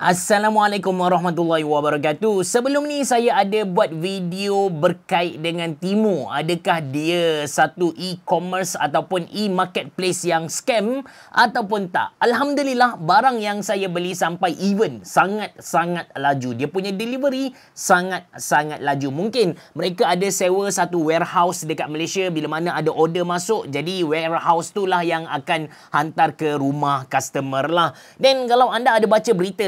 Assalamualaikum warahmatullahi wabarakatuh. Sebelum ni saya ada buat video berkait dengan Temu. Adakah dia satu e-commerce ataupun e-marketplace yang scam ataupun tak? Alhamdulillah, barang yang saya beli sampai even sangat-sangat laju. Dia punya delivery sangat-sangat laju. Mungkin mereka ada sewa satu warehouse dekat Malaysia. Bila mana ada order masuk, jadi warehouse tu lah yang akan hantar ke rumah customer lah. Dan kalau anda ada baca berita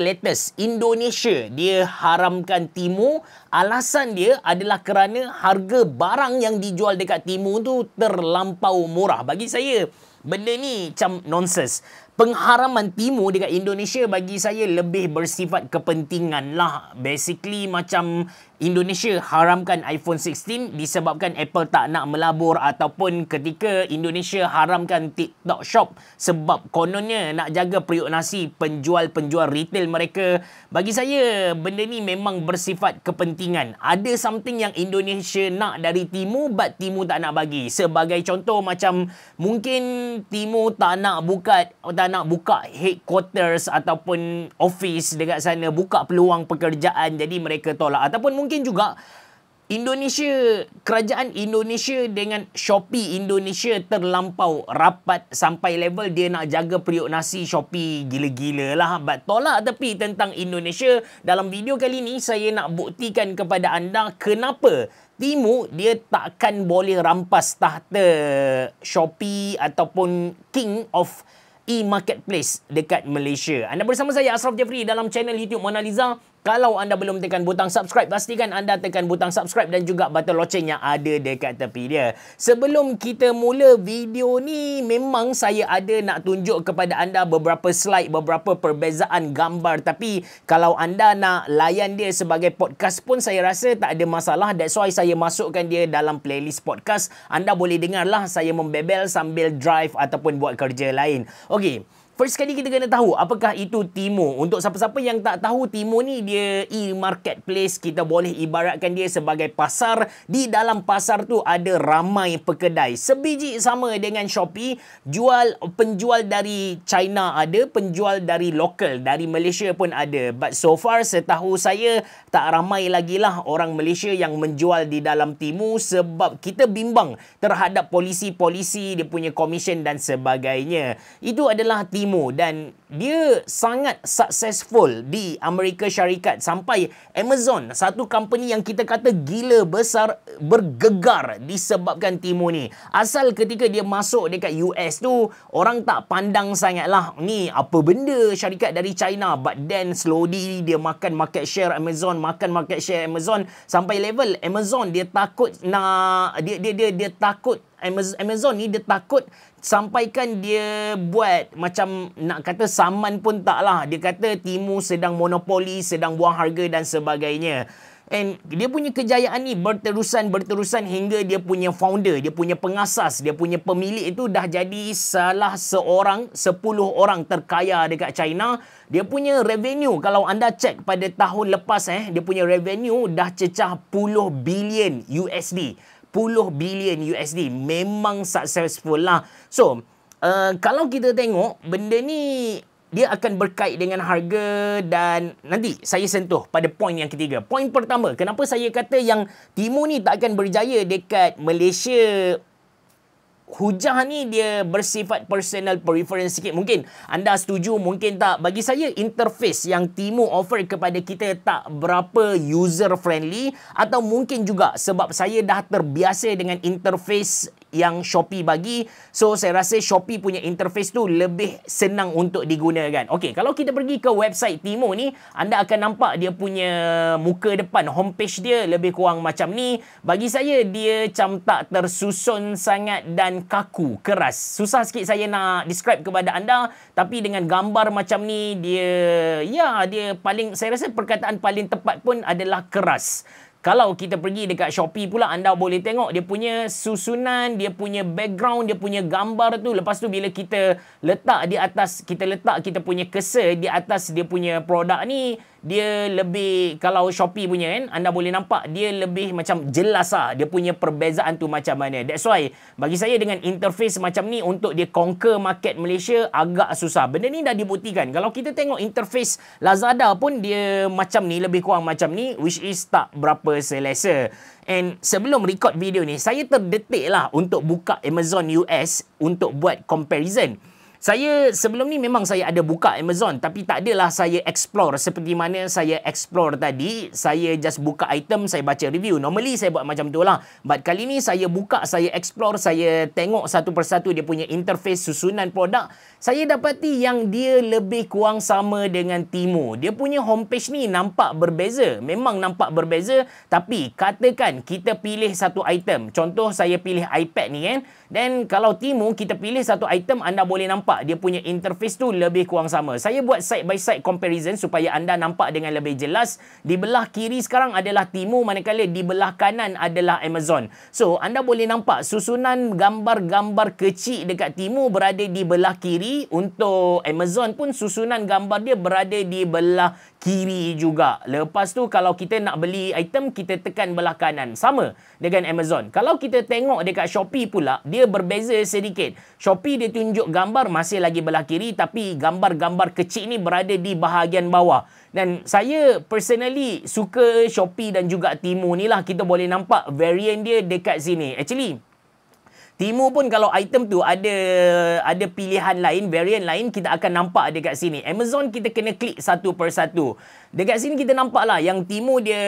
Indonesia dia haramkan Temu. Alasan dia adalah kerana harga barang yang dijual dekat Temu tu terlampau murah. Bagi saya, benda ni macam nonsense. Pengharaman Temu dekat Indonesia bagi saya lebih bersifat kepentingan lah. Basically macam Indonesia haramkan iPhone 16 disebabkan Apple tak nak melabur, ataupun ketika Indonesia haramkan TikTok Shop sebab kononnya nak jaga periuk nasi penjual-penjual retail mereka. Bagi saya benda ni memang bersifat kepentingan. Ada something yang Indonesia nak dari Temu but Temu tak nak bagi. Sebagai contoh macam mungkin Temu tak nak buka headquarters ataupun office dekat sana, buka peluang pekerjaan, jadi mereka tolak. Ataupun mungkin juga kerajaan Indonesia dengan Shopee Indonesia terlampau rapat sampai level dia nak jaga periuk nasi Shopee gila-gila lah. But tolak tepi tentang Indonesia. Dalam video kali ni saya nak buktikan kepada anda kenapa Temu dia takkan boleh rampas tahta Shopee ataupun King of e-marketplace dekat Malaysia. Anda bersama saya Ashraf Jeffrey dalam channel YouTube Mona Lisa. Kalau anda belum tekan butang subscribe, pastikan anda tekan butang subscribe dan juga button loceng yang ada dekat tepi dia. Sebelum kita mula video ni, memang saya ada nak tunjuk kepada anda beberapa slide, beberapa perbezaan gambar. Tapi kalau anda nak layan dia sebagai podcast pun saya rasa tak ada masalah. That's why saya masukkan dia dalam playlist podcast. Anda boleh dengarlah saya membebel sambil drive ataupun buat kerja lain. Okey. First kali kita kena tahu apakah itu Temu. Untuk siapa-siapa yang tak tahu, Temu ni dia e-marketplace. Kita boleh ibaratkan dia sebagai pasar. Di dalam pasar tu ada ramai pekedai. Sebiji sama dengan Shopee. Penjual dari China ada, penjual dari lokal, dari Malaysia pun ada. But so far setahu saya tak ramai lagi lah orang Malaysia yang menjual di dalam Temu sebab kita bimbang terhadap polisi-polisi, dia punya komisen dan sebagainya. Itu adalah Temu. Dan dia sangat successful di Amerika Syarikat sampai Amazon, satu company yang kita kata gila besar, bergegar disebabkan Temu ni. Asal ketika dia masuk dekat US tu, orang tak pandang sangat lah ni apa benda syarikat dari China. But then slowly dia makan market share Amazon, sampai level Amazon dia takut nak dia takut Amazon ni dia takut sampaikan dia buat macam nak kata saman pun tak lah. Dia kata Temu sedang monopoli, sedang buang harga dan sebagainya. And dia punya kejayaan ni berterusan hingga dia punya founder, dia punya pengasas, dia punya pemilik itu dah jadi salah seorang 10 orang terkaya dekat China. Dia punya revenue, kalau anda cek pada tahun lepas dia punya revenue dah cecah 10 bilion USD. 10 bilion USD. Memang successful lah. So, kalau kita tengok benda ni dia akan berkait dengan harga dan nanti saya sentuh pada poin yang ketiga. Poin pertama, kenapa saya kata yang Temu ni tak akan berjaya dekat Malaysia. Hujah ni dia bersifat personal preference sikit. Mungkin anda setuju, mungkin tak. Bagi saya, interface yang Temu offer kepada kita tak berapa user friendly, atau mungkin juga sebab saya dah terbiasa dengan interface yang Shopee bagi. So, saya rasa Shopee punya interface tu lebih senang untuk digunakan. Okey, kalau kita pergi ke website Temu ni, anda akan nampak dia punya muka depan, homepage dia lebih kurang macam ni. Bagi saya, dia macam tak tersusun sangat dan kaku, keras. Susah sikit saya nak describe kepada anda, tapi dengan gambar macam ni, dia paling, saya rasa perkataan paling tepat pun adalah keras. Kalau kita pergi dekat Shopee pula, anda boleh tengok dia punya susunan, dia punya background, dia punya gambar tu. Lepas tu bila kita letak di atas, kita letak kita punya cursor di atas dia punya produk ni, dia lebih, kalau Shopee punya kan, anda boleh nampak dia lebih macam jelas lah. Dia punya perbezaan tu macam mana. That's why, bagi saya dengan interface macam ni, untuk dia conquer market Malaysia agak susah. Benda ni dah dibuktikan. Kalau kita tengok interface Lazada pun dia macam ni, lebih kurang macam ni, which is tak berapa selesa. And sebelum record video ni, saya terdetik lah untuk buka Amazon US untuk buat comparison. Saya sebelum ni memang saya ada buka Amazon, tapi tak adalah saya explore seperti mana saya explore tadi. Saya just buka item, saya baca review. Normally saya buat macam tu lah. But kali ni saya buka, saya explore, saya tengok satu persatu dia punya interface, susunan produk. Saya dapati yang dia lebih kurang sama dengan Temu. Dia punya homepage ni nampak berbeza. Memang nampak berbeza, tapi katakan kita pilih satu item. Contoh saya pilih iPad ni kan. Dan kalau Temu kita pilih satu item, anda boleh nampak dia punya interface tu lebih kurang sama. Saya buat side by side comparison supaya anda nampak dengan lebih jelas. Di belah kiri sekarang adalah Temu, manakala di belah kanan adalah Amazon. So, anda boleh nampak susunan gambar-gambar kecil dekat Temu berada di belah kiri. Untuk Amazon pun susunan gambar dia berada di belah kiri juga. Lepas tu kalau kita nak beli item, kita tekan belah kanan. Sama dengan Amazon. Kalau kita tengok dekat Shopee pula, dia berbeza sedikit. Shopee dia tunjuk gambar masih lagi belah kiri, tapi gambar-gambar kecil ni berada di bahagian bawah. Dan saya personally suka Shopee dan juga Temu ni lah. Kita boleh nampak variant dia dekat sini. Actually, Temu pun kalau item tu ada pilihan lain, variant lain, kita akan nampak dekat sini. Amazon kita kena klik satu persatu. Dekat sini kita nampak lah yang Temu dia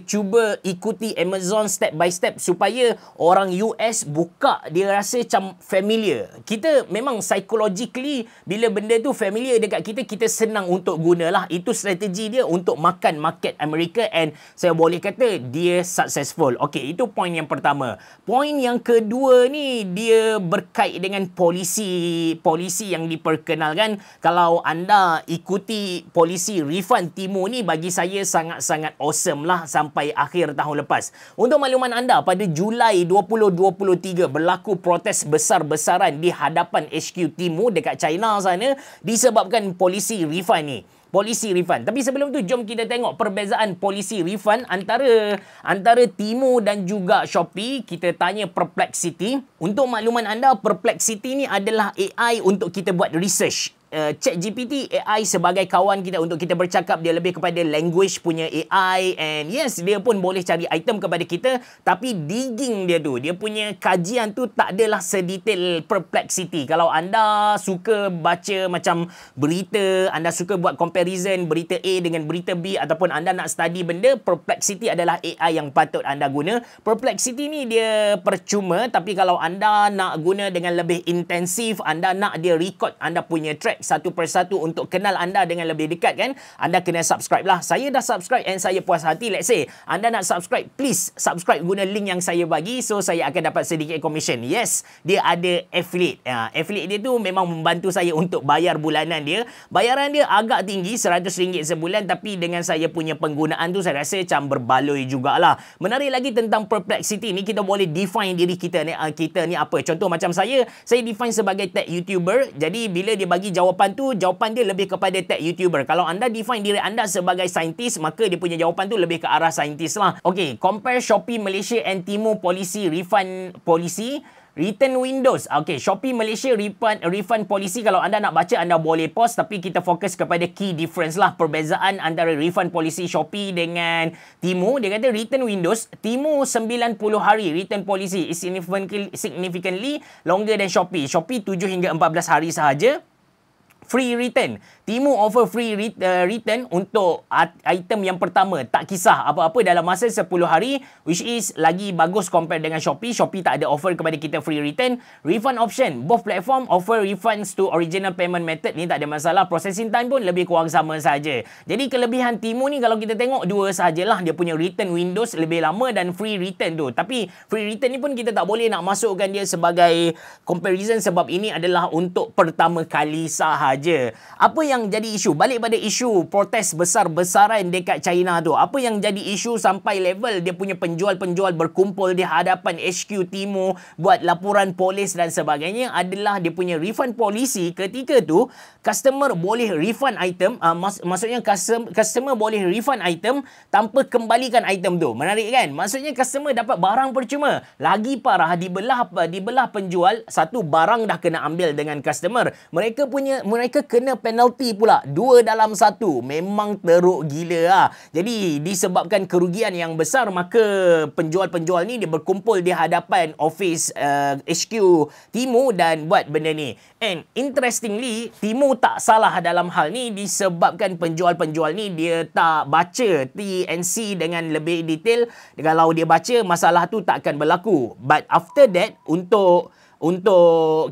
cuba ikuti Amazon step by step supaya orang US buka dia rasa macam familiar. Kita memang psychologically bila benda tu familiar dekat kita, kita senang untuk gunalah. Itu strategi dia untuk makan market Amerika, and saya boleh kata dia successful. Okey, itu point yang pertama. Point yang kedua ni dia berkait dengan polisi yang diperkenalkan. Kalau anda ikuti polisi refund Temu ni, bagi saya sangat-sangat awesome lah sampai akhir tahun lepas. Untuk makluman anda, pada Julai 2023 berlaku protes besar-besaran di hadapan HQ Temu dekat China sana disebabkan polisi refund ni. Polisi refund. Tapi sebelum tu, jom kita tengok perbezaan polisi refund antara Temu dan juga Shopee. Kita tanya Perplexity. Untuk makluman anda, Perplexity ni adalah AI untuk kita buat research. ChatGPT AI sebagai kawan kita untuk kita bercakap. Dia lebih kepada language punya AI, and yes, dia pun boleh cari item kepada kita, tapi digging dia tu, dia punya kajian tu tak adalah sedetail Perplexity. Kalau anda suka baca macam berita, anda suka buat comparison berita A dengan berita B, ataupun anda nak study benda, Perplexity adalah AI yang patut anda guna. Perplexity ni dia percuma, tapi kalau anda nak guna dengan lebih intensif, anda nak dia record anda punya track satu persatu untuk kenal anda dengan lebih dekat kan, anda kena subscribe lah. Saya dah subscribe and saya puas hati. Let's say anda nak subscribe, please subscribe guna link yang saya bagi, so saya akan dapat sedikit commission. Yes, dia ada affiliate. Affiliate dia tu memang membantu saya untuk bayar bulanan dia. Bayaran dia agak tinggi, RM100 sebulan, tapi dengan saya punya penggunaan tu saya rasa macam berbaloi jugalah. Menarik lagi tentang Perplexity ni, kita boleh define diri kita ni apa. Contoh macam saya define sebagai tech YouTuber. Jadi bila dia bagi jawapan dia lebih kepada tech YouTuber. Kalau anda define diri anda sebagai saintis, maka dia punya jawapan tu lebih ke arah saintis lah. Okay, compare Shopee Malaysia and Temu policy refund policy. Return windows. Okay, Shopee Malaysia refund policy, kalau anda nak baca, anda boleh pause, tapi kita fokus kepada key difference lah. Perbezaan antara refund policy Shopee dengan Temu. Dia kata return windows, Temu 90 hari return policy is significantly longer than Shopee. Shopee 7 hingga 14 hari sahaja. Free return. Temu offer free return untuk item yang pertama. Tak kisah apa-apa dalam masa 10 hari, which is lagi bagus compare dengan Shopee. Shopee tak ada offer kepada kita free return. Refund option. Both platform offer refunds to original payment method. Ni tak ada masalah. Processing time pun lebih kurang sama saja. Jadi kelebihan Temu ni kalau kita tengok dua sajalah. Dia punya return windows lebih lama dan free return tu. Tapi free return ni pun kita tak boleh nak masukkan dia sebagai comparison sebab ini adalah untuk pertama kali sahaja. sahaja. Apa yang jadi isu? Balik pada isu protes besar-besaran dekat China tu. Apa yang jadi isu sampai level dia punya penjual-penjual berkumpul di hadapan HQ Temu buat laporan polis dan sebagainya adalah dia punya refund polisi. Ketika tu customer boleh refund item, maksudnya customer boleh refund item tanpa kembalikan item tu. Menarik kan? Maksudnya customer dapat barang percuma. Lagi parah, dibelah penjual, satu barang dah kena ambil dengan customer. Mereka kena penalty pula. 2 dalam 1. Memang teruk gila lah. Jadi disebabkan kerugian yang besar, maka penjual-penjual ni dia berkumpul di hadapan office HQ Temu dan buat benda ni. And interestingly, Temu tak salah dalam hal ni disebabkan penjual-penjual ni dia tak baca T&C dengan lebih detail. Kalau dia baca, masalah tu tak akan berlaku. But after that, untuk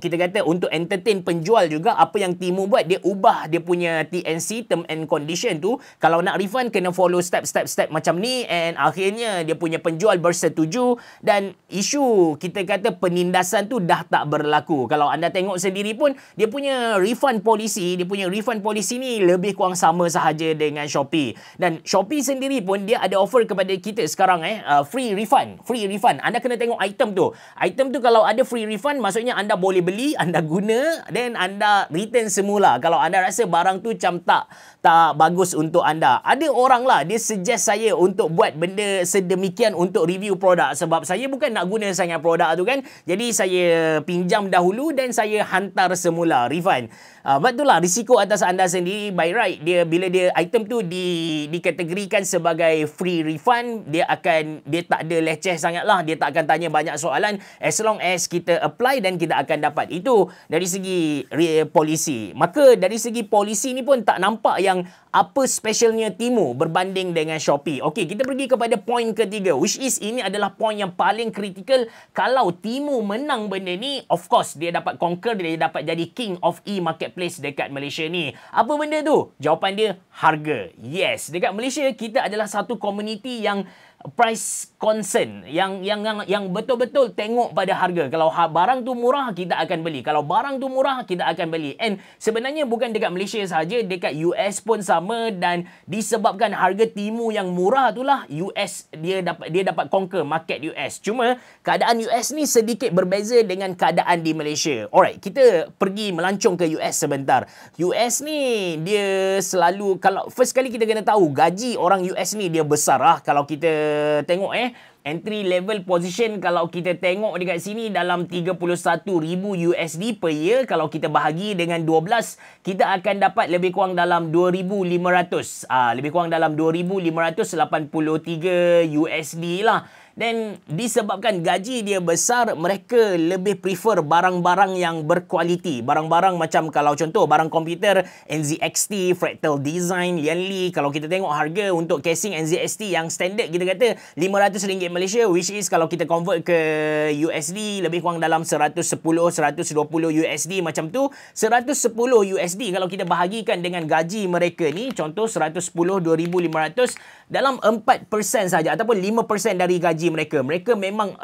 kita kata untuk entertain penjual juga, apa yang Temu buat, dia ubah dia punya T&C, term and condition tu. Kalau nak refund kena follow step macam ni, and akhirnya dia punya penjual bersetuju dan isu kita kata penindasan tu dah tak berlaku. Kalau anda tengok sendiri pun dia punya refund policy ni lebih kurang sama sahaja dengan Shopee. Dan Shopee sendiri pun dia ada offer kepada kita sekarang free refund. Anda kena tengok item tu kalau ada free refund, maksudnya anda boleh beli, anda guna, dan anda return semula. Kalau anda rasa barang tu macam tak bagus untuk anda. Ada orang lah, dia suggest saya untuk buat benda sedemikian untuk review produk. Sebab saya bukan nak guna sangat produk tu kan. Jadi saya pinjam dahulu dan saya hantar semula refund. Betul lah, risiko atas anda sendiri. By right, bila item tu dikategorikan sebagai free refund, dia tak ada leceh sangat lah. Dia tak akan tanya banyak soalan. As long as kita apply dan kita akan dapat. Itu dari segi polisi. Maka dari segi polisi ni pun tak nampak yang apa specialnya Temu berbanding dengan Shopee. Okey, kita pergi kepada poin ketiga, which is ini adalah poin yang paling kritikal. Kalau Temu menang benda ni, of course dia dapat conquer, dia dapat jadi king of e-marketplace dekat Malaysia ni. Apa benda tu? Jawapan dia harga. Yes, dekat Malaysia kita adalah satu komuniti yang price concern, yang betul-betul tengok pada harga. Kalau barang tu murah, kita akan beli. Kalau barang tu murah, kita akan beli. And sebenarnya bukan dekat Malaysia sahaja, dekat US pun sama. Dan disebabkan harga Temu yang murah itulah, US dia dapat conquer market US. Cuma keadaan US ni sedikit berbeza dengan keadaan di Malaysia. Alright, kita pergi melancong ke US sebentar. US ni dia selalu, kalau first kali kita kena tahu gaji orang US ni dia besar lah. Kalau kita tengok entry level position, kalau kita tengok dekat sini dalam 31,000 USD per year, kalau kita bahagi dengan 12, kita akan dapat lebih kurang dalam 2,500. Lebih kurang dalam 2,583 USD lah. Dan disebabkan gaji dia besar, mereka lebih prefer barang-barang yang berkualiti. Barang-barang macam kalau contoh barang komputer NZXT, Fractal Design, Lianli. Kalau kita tengok harga untuk casing NZXT yang standard, kita kata RM500 Malaysia, which is kalau kita convert ke USD lebih kurang dalam 110-120 USD macam tu. 110 USD kalau kita bahagikan dengan gaji mereka ni, contoh 110 2,500 dalam 4% saja ataupun 5% dari gaji mereka memang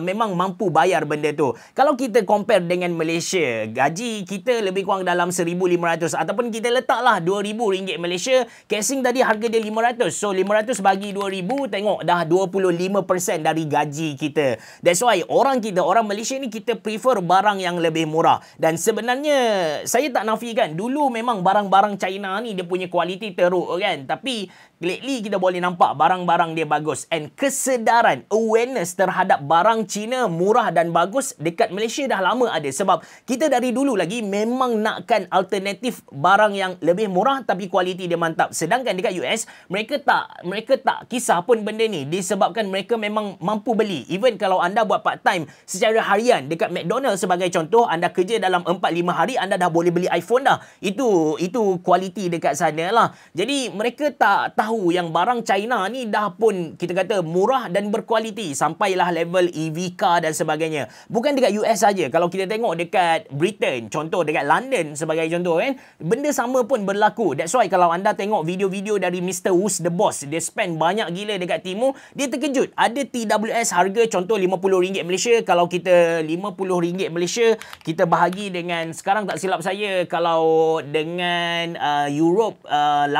memang mampu bayar benda tu. Kalau kita compare dengan Malaysia, gaji kita lebih kurang dalam 1,500 ataupun kita letaklah RM2,000 Malaysia, casing tadi harga dia 500. So 500 bagi 2,000, tengok dah 25% dari gaji kita. That's why orang Malaysia ni kita prefer barang yang lebih murah. Dan sebenarnya saya tak nafikan, dulu memang barang-barang China ni dia punya kualiti teruk kan. Tapi lately kita boleh nampak barang-barang dia bagus. And kesedaran, awareness terhadap barang Cina murah dan bagus dekat Malaysia dah lama ada. Sebab kita dari dulu lagi memang nakkan alternatif barang yang lebih murah tapi kualiti dia mantap. Sedangkan dekat US, mereka tak kisah pun benda ni, disebabkan mereka memang mampu beli. Even kalau anda buat part time secara harian dekat McDonald's sebagai contoh, anda kerja dalam 4-5 hari, anda dah boleh beli iPhone dah. Itu kualiti dekat sana lah. Jadi mereka tak tahu yang barang China ni dah pun kita kata murah dan berkualiti berkualiti sampailah level EV car dan sebagainya. Bukan dekat US saja. Kalau kita tengok dekat Britain, contoh dekat London sebagai contoh kan, benda sama pun berlaku. That's why kalau anda tengok video-video dari Mr. Who's the Boss, dia spend banyak gila dekat Timur, dia terkejut. Ada TWS harga contoh RM50 Malaysia. Kalau kita RM50 Malaysia, kita bahagi dengan sekarang tak silap saya, kalau dengan Europe 8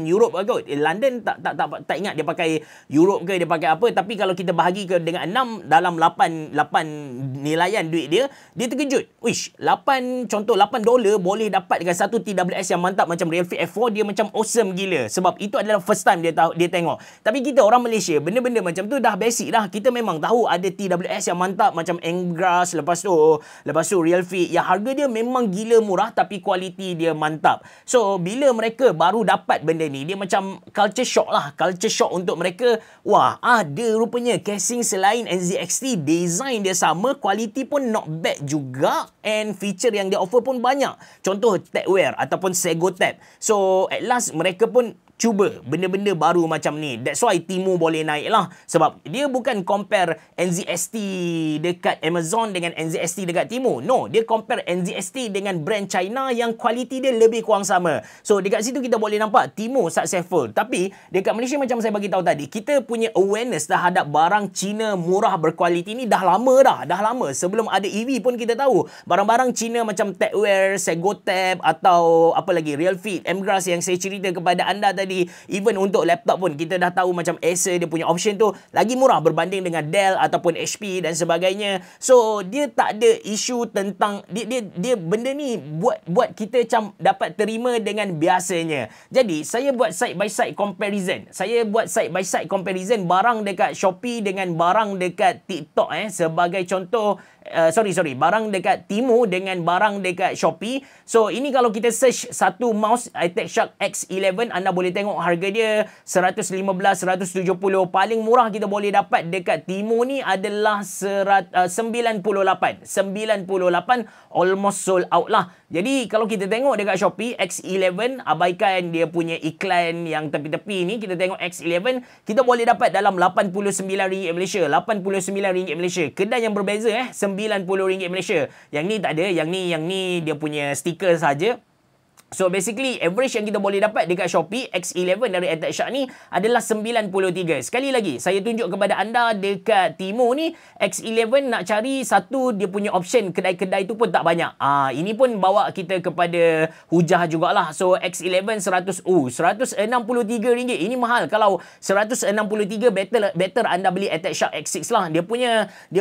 Europe kot. London tak ingat dia pakai Europe ke dia pakai apa, tapi kalau kita bahagi ke dengan 6 dalam 8 nilaian duit dia terkejut. Wish, contoh $8 boleh dapat dengan satu TWS yang mantap macam Realfit F4, dia macam awesome gila. Sebab itu adalah first time dia tengok. Tapi kita orang Malaysia, benda-benda macam tu dah basic dah. Kita memang tahu ada TWS yang mantap macam Engrass, lepas tu Realfit yang harga dia memang gila murah tapi kualiti dia mantap. So bila mereka baru dapat benda ni, dia macam culture shock lah. Culture shock untuk mereka. Wah, ada rupanya casing selain NZXT, design dia sama, kualiti pun not bad juga, and feature yang dia offer pun banyak. Contoh Techwear ataupun Segotep. So at last mereka pun cuba benda-benda baru macam ni. That's why Temu boleh naik lah. Sebab dia bukan compare NZST dekat Amazon dengan NZST dekat Temu. No, dia compare NZST dengan brand China yang kualiti dia lebih kurang sama. So dekat situ kita boleh nampak Temu successful. Tapi dekat Malaysia macam saya bagi tahu tadi, kita punya awareness terhadap barang Cina murah berkualiti ni dah lama dah. Dah lama. Sebelum ada EV pun kita tahu. Barang-barang Cina macam Techwear, Segotep atau apa lagi, Realfit, Engrass yang saya cerita kepada anda tadi. Even untuk laptop pun kita dah tahu macam Acer, dia punya option tu lagi murah berbanding dengan Dell ataupun HP dan sebagainya. So dia tak ada isu tentang dia benda ni buat kita macam dapat terima dengan biasanya. Jadi saya buat side by side comparison. Barang dekat Shopee dengan barang dekat TikTok sebagai contoh. Barang dekat Temu dengan barang dekat Shopee. So ini kalau kita search satu mouse iTech Shark X11, anda boleh tengok harga dia 115, 170. Paling murah kita boleh dapat dekat Temu ni adalah 98. Almost sold out lah. Jadi kalau kita tengok dekat Shopee X11, abaikan dia punya iklan yang tepi-tepi ni, kita tengok X11, kita boleh dapat dalam RM89 Malaysia. RM89 Malaysia. Kedai yang berbeza RM90 Malaysia. Yang ni tak ada, yang ni dia punya stiker saja. So basically average yang kita boleh dapat dekat Shopee X11 dari iTech Shark ni adalah 93. Sekali lagi saya tunjuk kepada anda dekat Temu ni X11 nak cari satu dia punya option kedai-kedai tu pun tak banyak. Ini pun bawa kita kepada hujah jugalah. So X11 RM163. Ini mahal. Kalau RM163 better anda beli iTech Shark X6 lah. Dia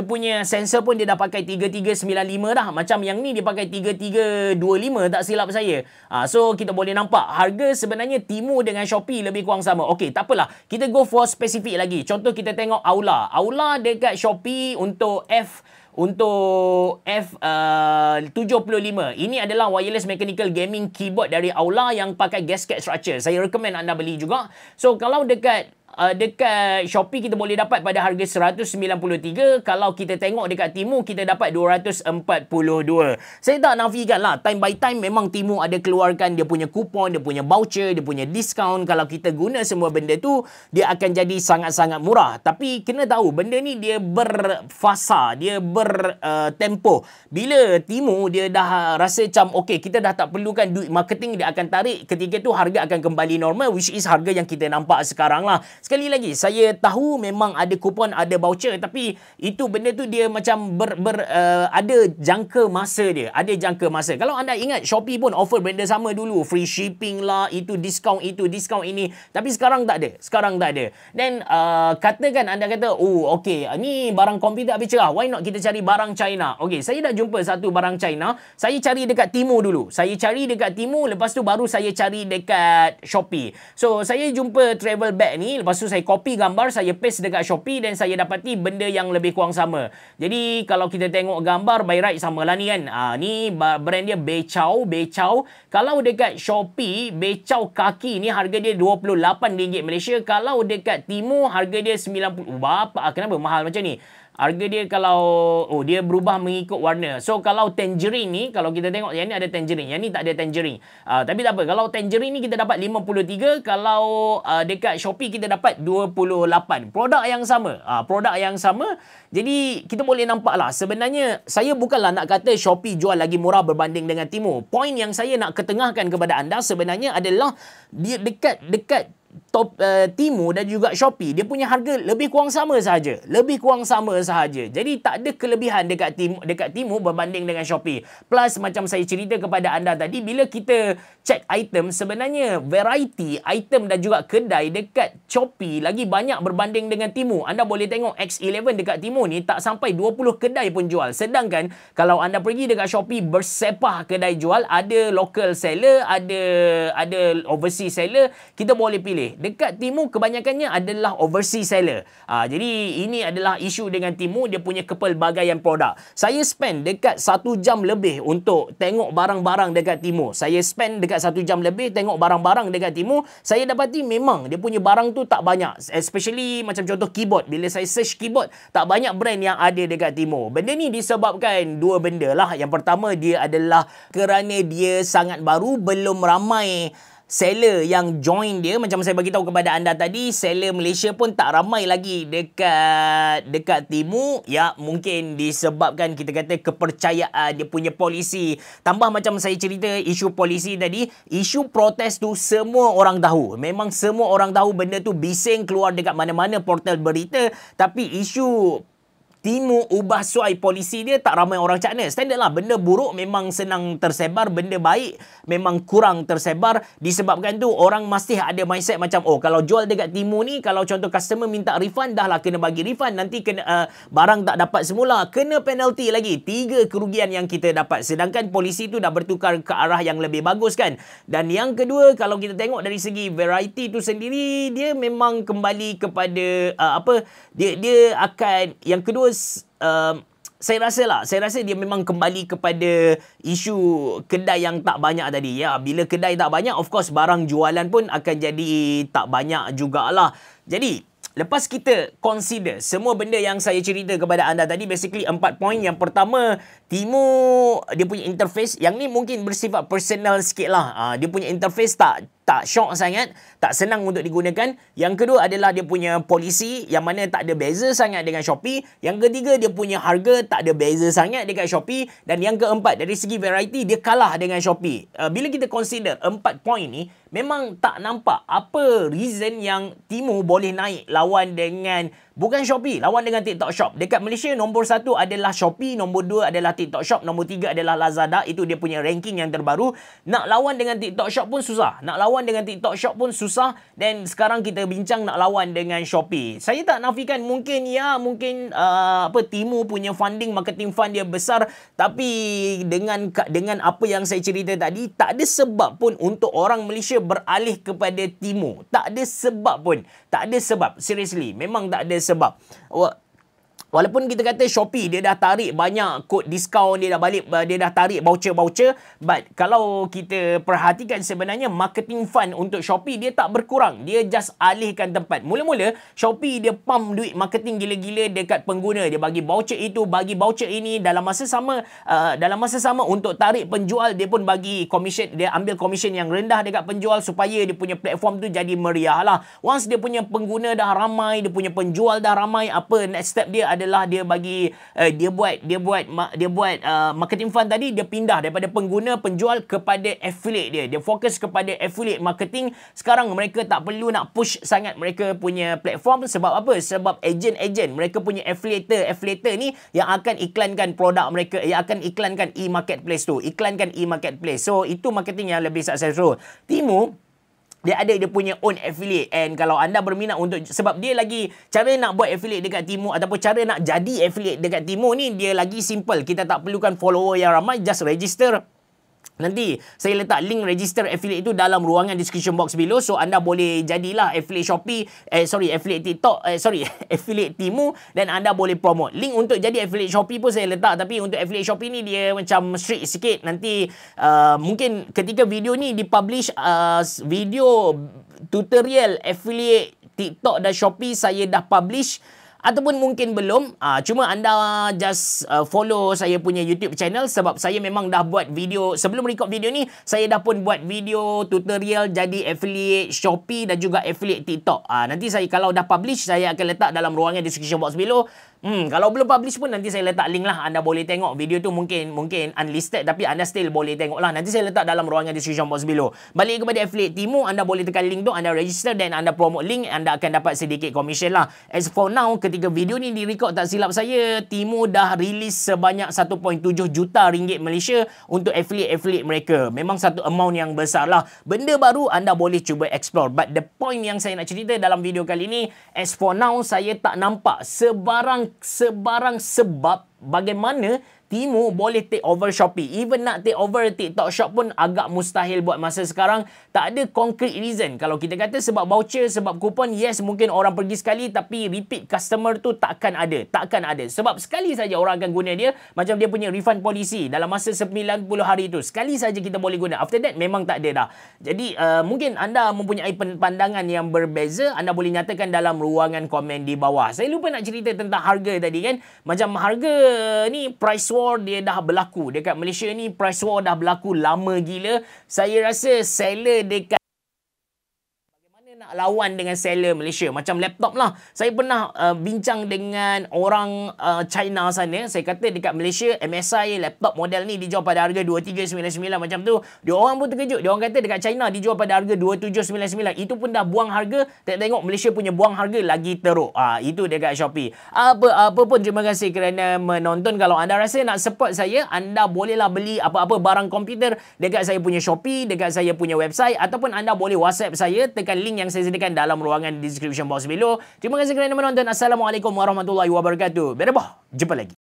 punya sensor pun dia dah pakai 3395 dah. Macam yang ni dia pakai 3325 tak silap saya. So kita boleh nampak harga sebenarnya Temu dengan Shopee lebih kurang sama. Okey, tak apalah. Kita go for spesifik lagi. Contoh kita tengok Aula. Aula dekat Shopee untuk F75. Ini adalah wireless mechanical gaming keyboard dari Aula yang pakai gasket structure. Saya recommend anda beli juga. So kalau dekat Shopee kita boleh dapat pada harga 193. Kalau kita tengok dekat Temu kita dapat 242. Saya tak nafikan lah, time by time memang Temu ada keluarkan dia punya kupon, dia punya voucher, dia punya diskaun. Kalau kita guna semua benda tu, dia akan jadi sangat-sangat murah. Tapi kena tahu benda ni dia berfasa, dia bertempoh. Bila Temu dia dah rasa macam okey, kita dah tak perlukan duit marketing, dia akan tarik. Ketika tu harga akan kembali normal, which is harga yang kita nampak sekarang lah. Sekali lagi, saya tahu memang ada kupon, ada voucher, tapi itu benda tu dia macam ada jangka masa dia. Ada jangka masa. Kalau anda ingat, Shopee pun offer benda sama dulu. Free shipping lah, itu, diskaun ini. Tapi sekarang tak ada. Dan katakan anda kata, okey, ni barang komputer habis cerah. Why not kita cari barang China? Okey, saya dah jumpa satu barang China. Saya cari dekat Temu dulu. Lepas tu baru saya cari dekat Shopee. So, saya jumpa travel bag ni. Lepas tu saya copy gambar, saya paste dekat Shopee dan saya dapati benda yang lebih kurang sama. Jadi kalau kita tengok gambar by right samalah ni kan. Ni brand dia Bechao. Kalau dekat Shopee Bechao kaki ni harga dia RM28 Malaysia. Kalau dekat Temu harga dia 90. Kenapa mahal macam ni? Harga dia kalau dia berubah mengikut warna. So kalau tangerine ni, kalau kita tengok yang ni ada tangerine, yang ni tak ada tangerine. Tapi tak apa, kalau tangerine ni kita dapat 53, kalau dekat Shopee kita dapat 28. Produk yang sama. Produk yang sama. Jadi kita boleh nampak lah, sebenarnya saya bukanlah nak kata Shopee jual lagi murah berbanding dengan Temu. Poin yang saya nak ketengahkan kepada anda sebenarnya adalah dia dekat Temu dan juga Shopee, dia punya harga lebih kurang sama sahaja. Lebih kurang sama sahaja. Jadi tak ada kelebihan dekat Temu berbanding dengan Shopee. Plus macam saya cerita kepada anda tadi, bila kita check item, sebenarnya variety item dan juga kedai dekat Shopee lagi banyak berbanding dengan Temu. Anda boleh tengok X11 dekat Temu ni tak sampai 20 kedai pun jual. Sedangkan kalau anda pergi dekat Shopee, bersepah kedai jual, ada local seller, ada overseas seller, kita boleh pilih. Dekat Temu kebanyakannya adalah overseas seller. Jadi ini adalah isu dengan Temu, dia punya kepelbagaian produk. Saya spend dekat 1 jam lebih untuk tengok barang-barang dekat Temu. Saya spend dekat 1 jam lebih tengok barang-barang dekat Temu. Saya dapati memang dia punya barang tu tak banyak. Especially macam contoh keyboard. Bila saya search keyboard, tak banyak brand yang ada dekat Temu. Benda ni disebabkan dua benda lah. Yang pertama, dia adalah kerana dia sangat baru, belum ramai seller yang join dia. Macam saya bagi tahu kepada anda tadi, seller Malaysia pun tak ramai lagi dekat Temu. Ya, mungkin disebabkan kita kata kepercayaan dia punya polisi. Tambah macam saya cerita isu polisi tadi, isu protes tu semua orang tahu. Memang semua orang tahu, benda tu bising keluar dekat mana-mana portal berita. Tapi isu Temu ubah suai polisi dia, tak ramai orang cakna. Standard lah. Benda buruk memang senang tersebar. Benda baik memang kurang tersebar. Disebabkan tu orang mesti ada mindset macam, kalau jual dekat Temu ni, kalau contoh customer minta refund, dah lah kena bagi refund. Nanti kena barang tak dapat semula, kena penalty lagi. 3 kerugian yang kita dapat. Sedangkan polisi tu dah bertukar ke arah yang lebih bagus kan. Dan yang kedua, kalau kita tengok dari segi variety tu sendiri, dia memang kembali kepada dia akan, yang kedua, saya rasa dia memang kembali kepada isu kedai yang tak banyak tadi. Ya, bila kedai tak banyak, of course barang jualan pun akan jadi tak banyak jugalah. Jadi lepas kita consider semua benda yang saya cerita kepada anda tadi, basically 4 poin. Yang pertama, Temu dia punya interface, yang ni mungkin bersifat personal sikit lah. Dia punya interface tak syok sangat, tak senang untuk digunakan. Yang kedua adalah dia punya polisi, yang mana tak ada beza sangat dengan Shopee. Yang ketiga, dia punya harga tak ada beza sangat dekat Shopee. Dan yang keempat, dari segi variety, dia kalah dengan Shopee. Bila kita consider 4 poin ni, memang tak nampak apa reason yang Temu boleh naik lawan dengan, bukan Shopee, lawan dengan TikTok Shop. Dekat Malaysia, nombor 1 adalah Shopee, nombor 2 adalah TikTok Shop, nombor 3 adalah Lazada. Itu dia punya ranking yang terbaru. Nak lawan dengan TikTok Shop pun susah. Nak lawan dengan TikTok Shop pun susah. Dan sekarang kita bincang nak lawan dengan Shopee. Saya tak nafikan, mungkin Temu punya funding, marketing fund dia besar. Tapi dengan apa yang saya cerita tadi, tak ada sebab pun untuk orang Malaysia beralih kepada Temu. Tak ada sebab pun. Tak ada sebab. Seriously, memang tak ada sebab. Walaupun kita kata Shopee dia dah tarik banyak kod diskaun, dia dah tarik voucher-voucher, but kalau kita perhatikan sebenarnya marketing fund untuk Shopee dia tak berkurang, dia just alihkan tempat. Mula-mula Shopee dia pump duit marketing gila-gila dekat pengguna, dia bagi voucher itu, bagi voucher ini, dalam masa sama untuk tarik penjual, dia pun bagi commission, dia ambil commission yang rendah dekat penjual supaya dia punya platform tu jadi meriah lah. Once dia punya pengguna dah ramai, dia punya penjual dah ramai, apa next step dia adalah dia bagi dia buat marketing fund tadi, dia pindah daripada pengguna penjual kepada affiliate dia fokus kepada affiliate marketing. Sekarang mereka tak perlu nak push sangat mereka punya platform. Sebab apa? Sebab agent mereka punya affiliator ni yang akan iklankan produk mereka, yang akan iklankan e-marketplace tu, so itu marketing yang lebih successful. Temu dia ada dia punya own affiliate, and kalau anda berminat untuk, sebab dia lagi, cara nak buat affiliate dekat Temu ataupun cara nak jadi affiliate dekat Temu ni dia lagi simple. Kita tak perlukan follower yang ramai, just register. Nanti saya letak link register affiliate itu dalam ruangan description box below. So anda boleh jadilah affiliate Shopee, affiliate TikTok, affiliate Temu, dan anda boleh promote. Link untuk jadi affiliate Shopee pun saya letak. Tapi untuk affiliate Shopee ni dia macam strict sikit. Nanti mungkin ketika video ni dipublish, video tutorial affiliate TikTok dan Shopee saya dah publish. ataupun mungkin belum, cuma anda just follow saya punya YouTube channel, sebab saya memang dah buat video, sebelum record video ni, saya dah pun buat video tutorial jadi affiliate Shopee dan juga affiliate TikTok. Nanti saya kalau dah publish, saya akan letak dalam ruangan description box below. Kalau belum publish pun nanti saya letak link lah. Anda boleh tengok video tu, mungkin unlisted tapi anda still boleh tengok lah. Nanti saya letak dalam ruangan description box below. Balik kepada affiliate Temu, anda boleh tekan link tu, anda register dan anda promote link, anda akan dapat sedikit commission lah. As for now, ketika video ni direcord tak silap saya, Temu dah release sebanyak 1.7 juta ringgit Malaysia untuk affiliate mereka. Memang satu amount yang besar lah. Benda baru anda boleh cuba explore. But the point yang saya nak cerita dalam video kali ni, as for now, saya tak nampak sebarang sebab bagaimana Temu boleh take over Shopee. Even nak take over TikTok Shop pun agak mustahil buat masa sekarang. Tak ada concrete reason. Kalau kita kata sebab voucher, sebab kupon, yes, mungkin orang pergi sekali, tapi repeat customer tu takkan ada. Sebab sekali saja orang akan guna dia, macam dia punya refund policy dalam masa 90 hari tu. Sekali saja kita boleh guna. After that, memang tak ada dah. Jadi, mungkin anda mempunyai pandangan yang berbeza. Anda boleh nyatakan dalam ruangan komen di bawah. Saya lupa nak cerita tentang harga tadi kan. Macam harga ni, price war dia dah berlaku dekat Malaysia ni. Price war dah berlaku lama gila. Saya rasa seller dekat nak lawan dengan seller Malaysia macam laptop lah. Saya pernah bincang dengan orang China sana. Saya kata dekat Malaysia MSI laptop model ni dijual pada harga 2399 macam tu. Dia orang pun terkejut. Dia orang kata dekat China dijual pada harga 2799. Itu pun dah buang harga. Tengok Malaysia punya buang harga lagi teruk. Itu dekat Shopee. Apa pun, terima kasih kerana menonton. Kalau anda rasa nak support saya, anda bolehlah beli apa-apa barang komputer dekat saya punya Shopee, dekat saya punya website, ataupun anda boleh WhatsApp saya, tekan link yang saya sediakan dalam ruangan description box below. Terima kasih kerana menonton. Assalamualaikum warahmatullahi wabarakatuh. Berabah. Jumpa lagi.